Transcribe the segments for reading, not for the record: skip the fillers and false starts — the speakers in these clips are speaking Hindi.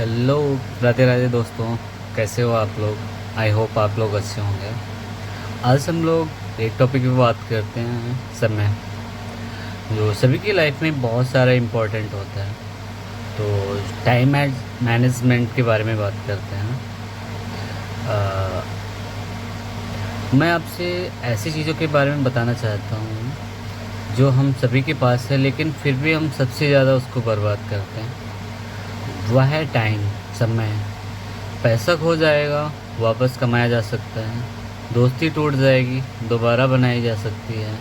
हेलो, राधे राधे दोस्तों। कैसे हो आप लोग? आई होप आप लोग अच्छे होंगे। आज हम लोग एक टॉपिक पे बात करते हैं, समय, जो सभी की लाइफ में बहुत सारा इम्पोर्टेंट होता है। तो टाइम मैनेजमेंट के बारे में बात करते हैं। अ, मैं आपसे ऐसी चीज़ों के बारे में बताना चाहता हूँ जो हम सभी के पास है, लेकिन फिर भी हम सबसे ज़्यादा उसको बर्बाद करते हैं। वह है टाइम, समय। पैसा खो जाएगा, वापस कमाया जा सकता है। दोस्ती टूट जाएगी, दोबारा बनाई जा सकती है।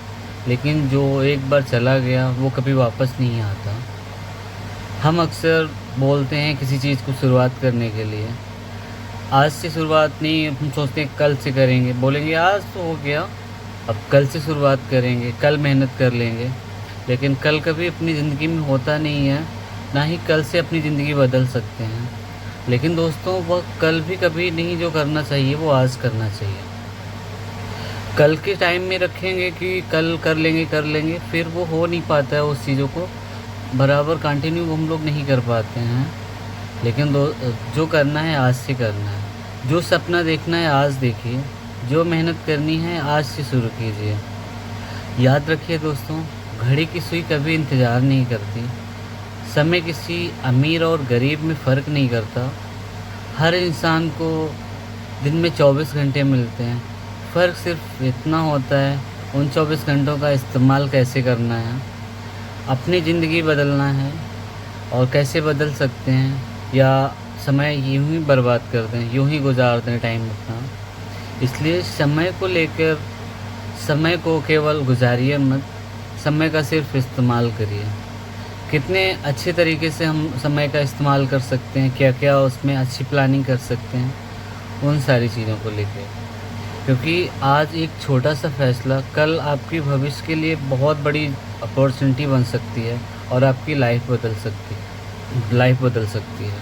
लेकिन जो एक बार चला गया वो कभी वापस नहीं आता। हम अक्सर बोलते हैं किसी चीज़ को शुरुआत करने के लिए, आज से शुरुआत नहीं, हम सोचते हैं कल से करेंगे, बोलेंगे आज तो हो गया, अब कल से शुरुआत करेंगे, कल मेहनत कर लेंगे। लेकिन कल कभी अपनी ज़िंदगी में होता नहीं है, ना ही कल से अपनी ज़िंदगी बदल सकते हैं। लेकिन दोस्तों, वह कल भी कभी नहीं जो करना चाहिए वो आज करना चाहिए। कल के टाइम में रखेंगे कि कल कर लेंगे, फिर वो हो नहीं पाता है, उस चीज़ों को बराबर कंटिन्यू हम लोग नहीं कर पाते हैं। लेकिन जो करना है आज से करना है, जो सपना देखना है आज देखिए, जो मेहनत करनी है आज से शुरू कीजिए। याद रखिए दोस्तों, घड़ी की सुई कभी इंतज़ार नहीं करती। समय किसी अमीर और गरीब में फ़र्क नहीं करता। हर इंसान को दिन में 24 घंटे मिलते हैं। फ़र्क सिर्फ इतना होता है, उन 24 घंटों का इस्तेमाल कैसे करना है। अपनी ज़िंदगी बदलना है और कैसे बदल सकते हैं, या समय यूं ही बर्बाद कर दें, यूं ही गुजार दें टाइम अपना। इसलिए समय को लेकर, समय को केवल गुजारिए मत, समय का सिर्फ इस्तेमाल करिए। कितने अच्छे तरीके से हम समय का इस्तेमाल कर सकते हैं, क्या क्या उसमें अच्छी प्लानिंग कर सकते हैं, उन सारी चीज़ों को लेके। क्योंकि आज एक छोटा सा फैसला कल आपकी भविष्य के लिए बहुत बड़ी अपॉर्चुनिटी बन सकती है और आपकी लाइफ बदल सकती है।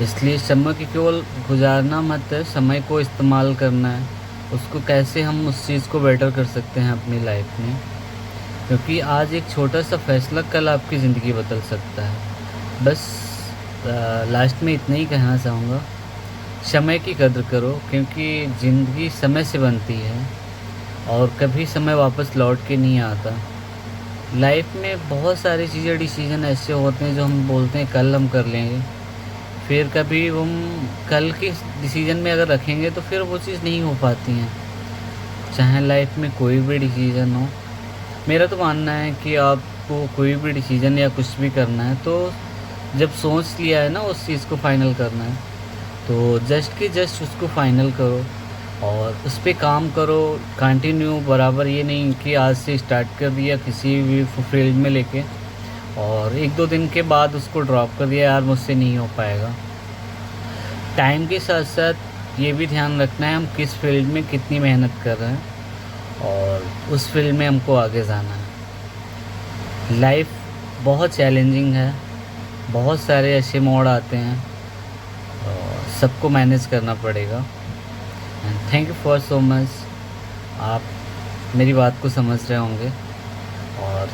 इसलिए समय की केवल गुजारना मत है, समय को इस्तेमाल करना है, उसको कैसे हम उस चीज़ को बेटर कर सकते हैं अपनी लाइफ में। क्योंकि आज एक छोटा सा फैसला कल आपकी ज़िंदगी बदल सकता है। बस लास्ट में इतना ही कहना चाहूँगा, समय की कद्र करो, क्योंकि ज़िंदगी समय से बनती है और कभी समय वापस लौट के नहीं आता। लाइफ में बहुत सारी चीज़ें, डिसीजन ऐसे होते हैं जो हम बोलते हैं कल हम कर लेंगे, फिर कभी हम कल के डिसीजन में अगर रखेंगे तो फिर वो चीज़ नहीं हो पाती हैं। चाहे लाइफ में कोई भी डिसीजन हो, मेरा तो मानना है कि आपको कोई भी डिसीजन या कुछ भी करना है तो जब सोच लिया है ना उस चीज़ को फ़ाइनल करना है, तो जस्ट उसको फ़ाइनल करो और उस पे काम करो कंटिन्यू बराबर। ये नहीं कि आज से स्टार्ट कर दिया किसी भी फील्ड में लेके और एक दो दिन के बाद उसको ड्रॉप कर दिया, यार मुझसे नहीं हो पाएगा। टाइम के साथ साथ ये भी ध्यान रखना है हम किस फील्ड में कितनी मेहनत कर रहे हैं और उस फील्ड में हमको आगे जाना है। लाइफ बहुत चैलेंजिंग है, बहुत सारे ऐसे मोड़ आते हैं और सबको मैनेज करना पड़ेगा। And thank you for so much. आप मेरी बात को समझ रहे होंगे। और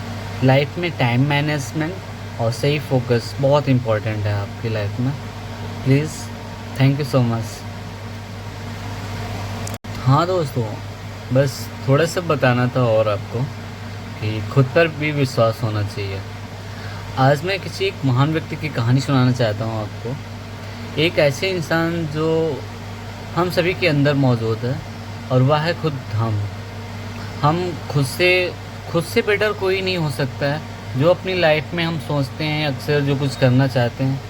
लाइफ में टाइम मैनेजमेंट और सही फोकस बहुत इम्पोर्टेंट है आपकी लाइफ में। Please, thank you so much. हाँ दोस्तों, बस थोड़ा सा बताना था और आपको कि खुद पर भी विश्वास होना चाहिए। आज मैं किसी एक महान व्यक्ति की कहानी सुनाना चाहता हूँ आपको। एक ऐसे इंसान जो हम सभी के अंदर मौजूद है और वह है खुद हम खुद से बेटर कोई नहीं हो सकता है। जो अपनी लाइफ में हम सोचते हैं, अक्सर जो कुछ करना चाहते हैं,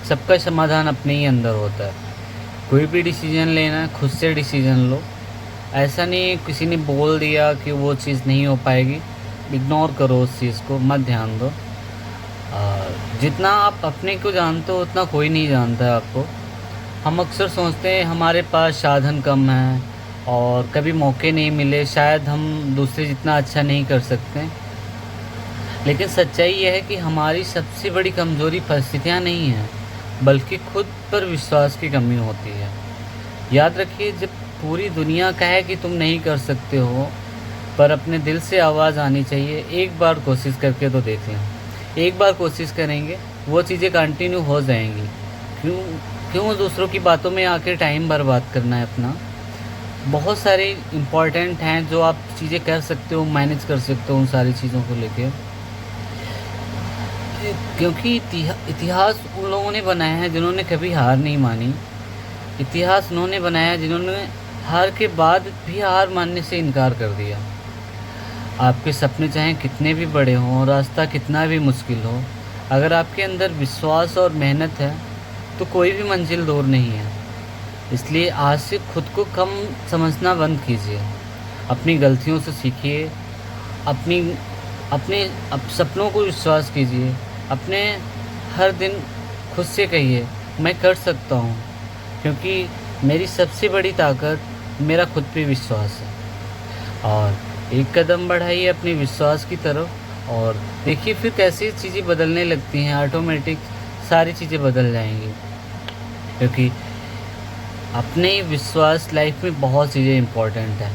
सबका समाधान अपने ही अंदर होता है। कोई भी डिसीजन लेना है, खुद से डिसीजन लो। ऐसा नहीं किसी ने बोल दिया कि वो चीज़ नहीं हो पाएगी, इग्नोर करो उस चीज़ को, मत ध्यान दो। जितना आप अपने को जानते हो उतना कोई नहीं जानता है आपको। हम अक्सर सोचते हैं हमारे पास साधन कम है और कभी मौके नहीं मिले, शायद हम दूसरे जितना अच्छा नहीं कर सकते। लेकिन सच्चाई यह है कि हमारी सबसे बड़ी कमज़ोरी परिस्थितियाँ नहीं हैं, बल्कि खुद पर विश्वास की कमी होती है। याद रखिए, जब पूरी दुनिया कहे कि तुम नहीं कर सकते हो, पर अपने दिल से आवाज़ आनी चाहिए, एक बार कोशिश करके तो देख लें। एक बार कोशिश करेंगे वो चीज़ें कंटिन्यू हो जाएंगी, क्यों क्यों दूसरों की बातों में आके टाइम बर्बाद करना है अपना। बहुत सारे इम्पोर्टेंट हैं जो आप चीज़ें कर सकते हो, मैनेज कर सकते हो उन सारी चीज़ों को लेके। क्योंकि इतिहास उन लोगों ने बनाया है जिन्होंने कभी हार नहीं मानी। इतिहास उन्होंने बनाया है जिन्होंने हार के बाद भी हार मानने से इनकार कर दिया। आपके सपने चाहे कितने भी बड़े हों और रास्ता कितना भी मुश्किल हो, अगर आपके अंदर विश्वास और मेहनत है तो कोई भी मंजिल दूर नहीं है। इसलिए आज से खुद को कम समझना बंद कीजिए, अपनी गलतियों से सीखिए, अपनी अपने सपनों को विश्वास कीजिए, अपने हर दिन खुद से कहिए मैं कर सकता हूँ, क्योंकि मेरी सबसे बड़ी ताकत मेरा खुद पे विश्वास है। और एक कदम बढ़ाइए अपने विश्वास की तरफ और देखिए फिर कैसी चीज़ें बदलने लगती हैं, ऑटोमेटिक सारी चीज़ें बदल जाएंगी। क्योंकि अपने विश्वास लाइफ में बहुत चीज़ें इम्पोर्टेंट है।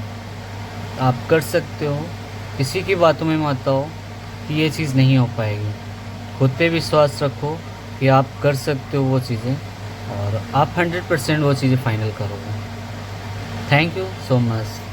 आप कर सकते हो, किसी की बातों में मत आओ कि ये चीज़ नहीं हो पाएगी। खुद पे विश्वास रखो कि आप कर सकते हो वो चीज़ें और आप 100% वो चीज़ें फाइनल करोगे। Thank you so much.